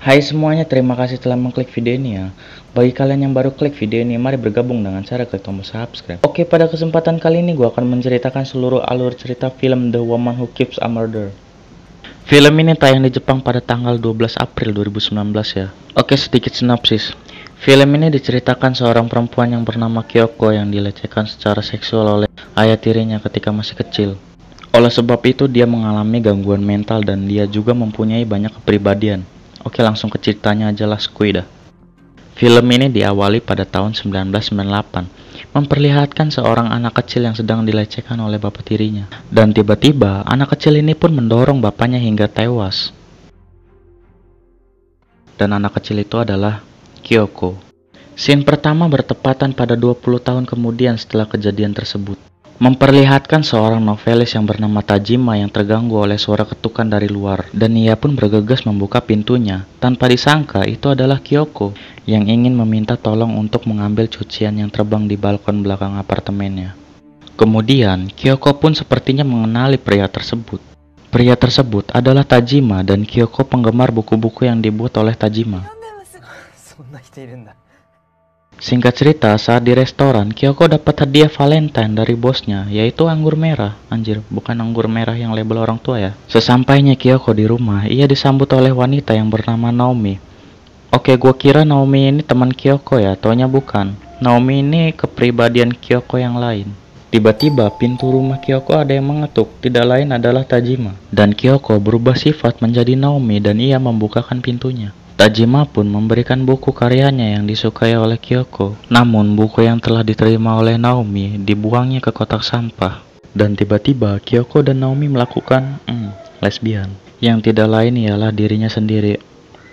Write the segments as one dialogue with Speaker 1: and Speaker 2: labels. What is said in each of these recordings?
Speaker 1: Hai semuanya, terima kasih telah mengklik video ini ya. Bagi kalian yang baru klik video ini, mari bergabung dengan cara klik tombol subscribe. Oke, pada kesempatan kali ini gue akan menceritakan seluruh alur cerita film The Woman Who Keeps a Murder. Film ini tayang di Jepang pada tanggal 12 April 2019 ya. Oke, sedikit sinopsis. Film ini diceritakan seorang perempuan yang bernama Kyoko yang dilecehkan secara seksual oleh ayah tirinya ketika masih kecil. Oleh sebab itu dia mengalami gangguan mental dan dia juga mempunyai banyak kepribadian. Oke, langsung ke ceritanya aja lah dah. Film ini diawali pada tahun 1998, memperlihatkan seorang anak kecil yang sedang dilecehkan oleh bapak tirinya. Dan tiba-tiba, anak kecil ini pun mendorong bapaknya hingga tewas. Dan anak kecil itu adalah Kyoko. Scene pertama bertepatan pada 20 tahun kemudian setelah kejadian tersebut. Memperlihatkan seorang novelis yang bernama Tajima yang terganggu oleh suara ketukan dari luar, dan ia pun bergegas membuka pintunya. Tanpa disangka itu adalah Kyoko yang ingin meminta tolong untuk mengambil cucian yang terbang di balkon belakang apartemennya. Kemudian Kyoko pun sepertinya mengenali pria tersebut. Pria tersebut adalah Tajima dan Kyoko penggemar buku-buku yang dibuat oleh Tajima. Singkat cerita, saat di restoran, Kyoko dapat hadiah Valentine dari bosnya, yaitu anggur merah. Anjir, bukan anggur merah yang label orang tua ya. Sesampainya Kyoko di rumah, ia disambut oleh wanita yang bernama Naomi. Oke, gua kira Naomi ini teman Kyoko ya, taunya bukan. Naomi ini kepribadian Kyoko yang lain. Tiba-tiba pintu rumah Kyoko ada yang mengetuk, tidak lain adalah Tajima. Dan Kyoko berubah sifat menjadi Naomi dan ia membukakan pintunya. Tajima pun memberikan buku karyanya yang disukai oleh Kyoko. Namun buku yang telah diterima oleh Naomi dibuangnya ke kotak sampah. Dan tiba-tiba Kyoko dan Naomi melakukan lesbian. Yang tidak lain ialah dirinya sendiri.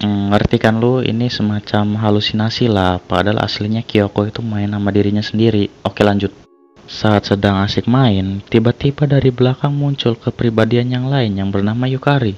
Speaker 1: Ngerti kan lu, ini semacam halusinasi lah. Padahal aslinya Kyoko itu main sama dirinya sendiri. Oke, lanjut. Saat sedang asik main, tiba-tiba dari belakang muncul kepribadian yang lain yang bernama Yukari.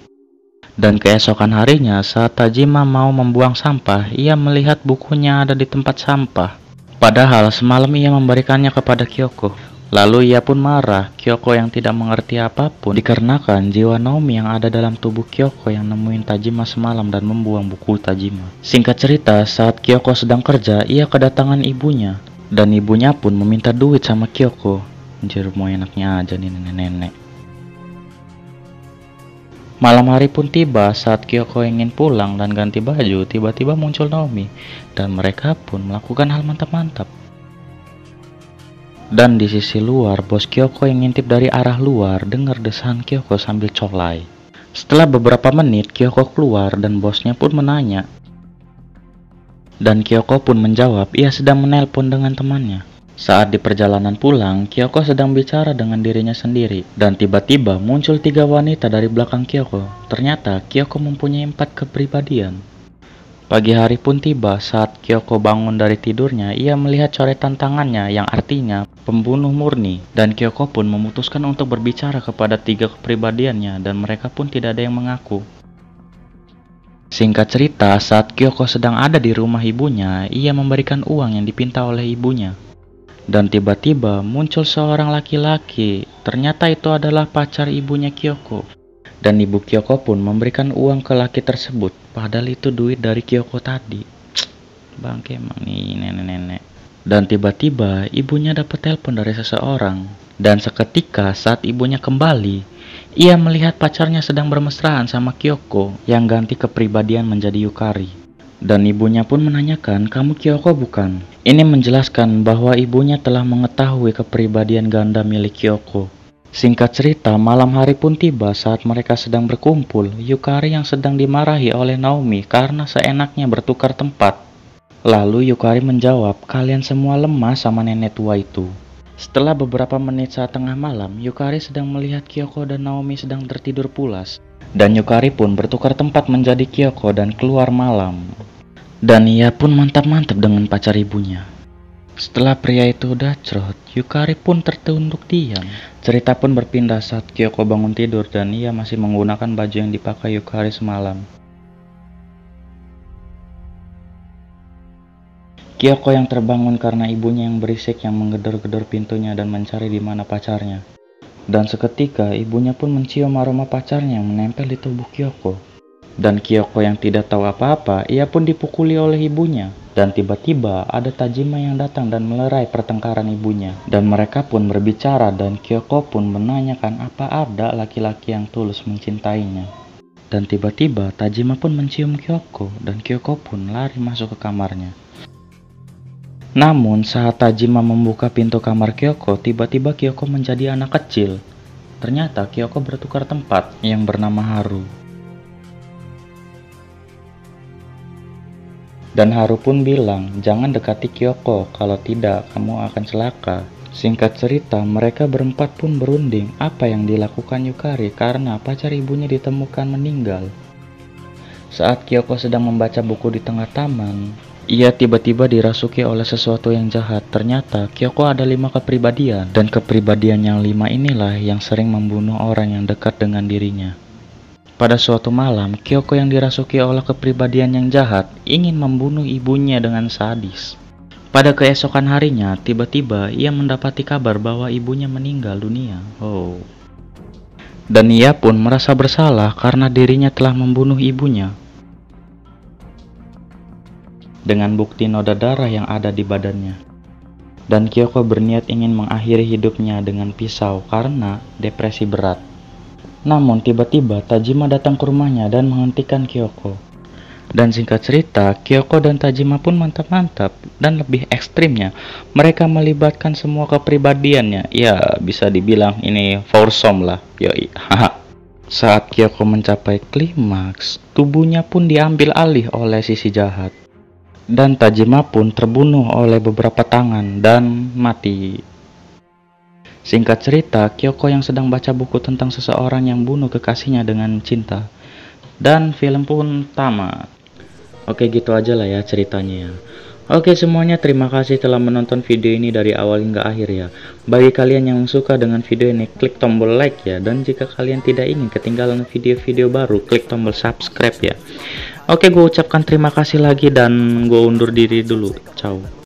Speaker 1: Dan keesokan harinya, saat Tajima mau membuang sampah, ia melihat bukunya ada di tempat sampah. Padahal semalam ia memberikannya kepada Kyoko. Lalu ia pun marah. Kyoko yang tidak mengerti apapun dikarenakan jiwa Naomi yang ada dalam tubuh Kyoko yang nemuin Tajima semalam dan membuang buku Tajima. Singkat cerita, saat Kyoko sedang kerja, ia kedatangan ibunya. Dan ibunya pun meminta duit sama Kyoko. Anjir, mau enaknya aja nih nenek-nenek. Malam hari pun tiba saat Kyoko ingin pulang dan ganti baju, tiba-tiba muncul Naomi. Dan mereka pun melakukan hal mantap-mantap. Dan di sisi luar, bos Kyoko yang ngintip dari arah luar dengar desahan Kyoko sambil colai. Setelah beberapa menit, Kyoko keluar dan bosnya pun menanya. Dan Kyoko pun menjawab ia sedang menelpon dengan temannya. Saat di perjalanan pulang, Kyoko sedang bicara dengan dirinya sendiri. Dan tiba-tiba muncul 3 wanita dari belakang Kyoko. Ternyata Kyoko mempunyai 4 kepribadian. Pagi hari pun tiba saat Kyoko bangun dari tidurnya, ia melihat coretan tangannya yang artinya pembunuh murni. Dan Kyoko pun memutuskan untuk berbicara kepada 3 kepribadiannya dan mereka pun tidak ada yang mengaku. Singkat cerita, saat Kyoko sedang ada di rumah ibunya, ia memberikan uang yang dipinta oleh ibunya. Dan tiba-tiba muncul seorang laki-laki. Ternyata itu adalah pacar ibunya Kyoko. Dan ibu Kyoko pun memberikan uang ke laki tersebut. Padahal itu duit dari Kyoko tadi. Bangke emang nih nenek-nenek. Dan tiba-tiba ibunya dapat telepon dari seseorang. Dan seketika saat ibunya kembali, ia melihat pacarnya sedang bermesraan sama Kyoko yang ganti kepribadian menjadi Yukari. Dan ibunya pun menanyakan, kamu Kyoko bukan? Ini menjelaskan bahwa ibunya telah mengetahui kepribadian ganda milik Kyoko. Singkat cerita, malam hari pun tiba saat mereka sedang berkumpul. Yukari yang sedang dimarahi oleh Naomi karena seenaknya bertukar tempat. Lalu Yukari menjawab, kalian semua lemah sama nenek tua itu. Setelah beberapa menit saat tengah malam, Yukari sedang melihat Kyoko dan Naomi sedang tertidur pulas. Dan Yukari pun bertukar tempat menjadi Kyoko dan keluar malam. Dan ia pun mantap-mantap dengan pacar ibunya. Setelah pria itu udah cerot, Yukari pun tertunduk diam. Cerita pun berpindah saat Kyoko bangun tidur dan ia masih menggunakan baju yang dipakai Yukari semalam. Kyoko yang terbangun karena ibunya yang berisik yang menggedor-gedor pintunya dan mencari di mana pacarnya. Dan seketika ibunya pun mencium aroma pacarnya yang menempel di tubuh Kyoko. Dan Kyoko yang tidak tahu apa-apa, ia pun dipukuli oleh ibunya. Dan tiba-tiba ada Tajima yang datang dan melerai pertengkaran ibunya. Dan mereka pun berbicara dan Kyoko pun menanyakan apa ada laki-laki yang tulus mencintainya. Dan tiba-tiba Tajima pun mencium Kyoko dan Kyoko pun lari masuk ke kamarnya. Namun saat Tajima membuka pintu kamar Kyoko, tiba-tiba Kyoko menjadi anak kecil. Ternyata Kyoko bertukar tempat yang bernama Haru. Dan Haru pun bilang, jangan dekati Kyoko, kalau tidak kamu akan celaka. Singkat cerita, mereka berempat pun berunding apa yang dilakukan Yukari karena pacar ibunya ditemukan meninggal. Saat Kyoko sedang membaca buku di tengah taman, ia tiba-tiba dirasuki oleh sesuatu yang jahat. Ternyata Kyoko ada 5 kepribadian, dan kepribadian yang 5 inilah yang sering membunuh orang yang dekat dengan dirinya. Pada suatu malam, Kyoko yang dirasuki oleh kepribadian yang jahat ingin membunuh ibunya dengan sadis. Pada keesokan harinya, tiba-tiba ia mendapati kabar bahwa ibunya meninggal dunia. Dan ia pun merasa bersalah karena dirinya telah membunuh ibunya. Dengan bukti noda darah yang ada di badannya. Dan Kyoko berniat ingin mengakhiri hidupnya dengan pisau karena depresi berat. Namun tiba-tiba Tajima datang ke rumahnya dan menghentikan Kyoko. Dan singkat cerita, Kyoko dan Tajima pun mantap-mantap, dan lebih ekstrimnya, mereka melibatkan semua kepribadiannya. Ya, bisa dibilang ini foursome lah, yoi. Saat Kyoko mencapai klimaks, tubuhnya pun diambil alih oleh sisi jahat. Dan Tajima pun terbunuh oleh beberapa tangan dan mati. Singkat cerita, Kyoko yang sedang baca buku tentang seseorang yang bunuh kekasihnya dengan cinta. Dan film pun tamat. Oke, gitu aja lah ya ceritanya ya. Oke semuanya, terima kasih telah menonton video ini dari awal hingga akhir ya. Bagi kalian yang suka dengan video ini, klik tombol like ya. Dan jika kalian tidak ingin ketinggalan video-video baru, klik tombol subscribe ya. Oke, gue ucapkan terima kasih lagi dan gue undur diri dulu. Ciao.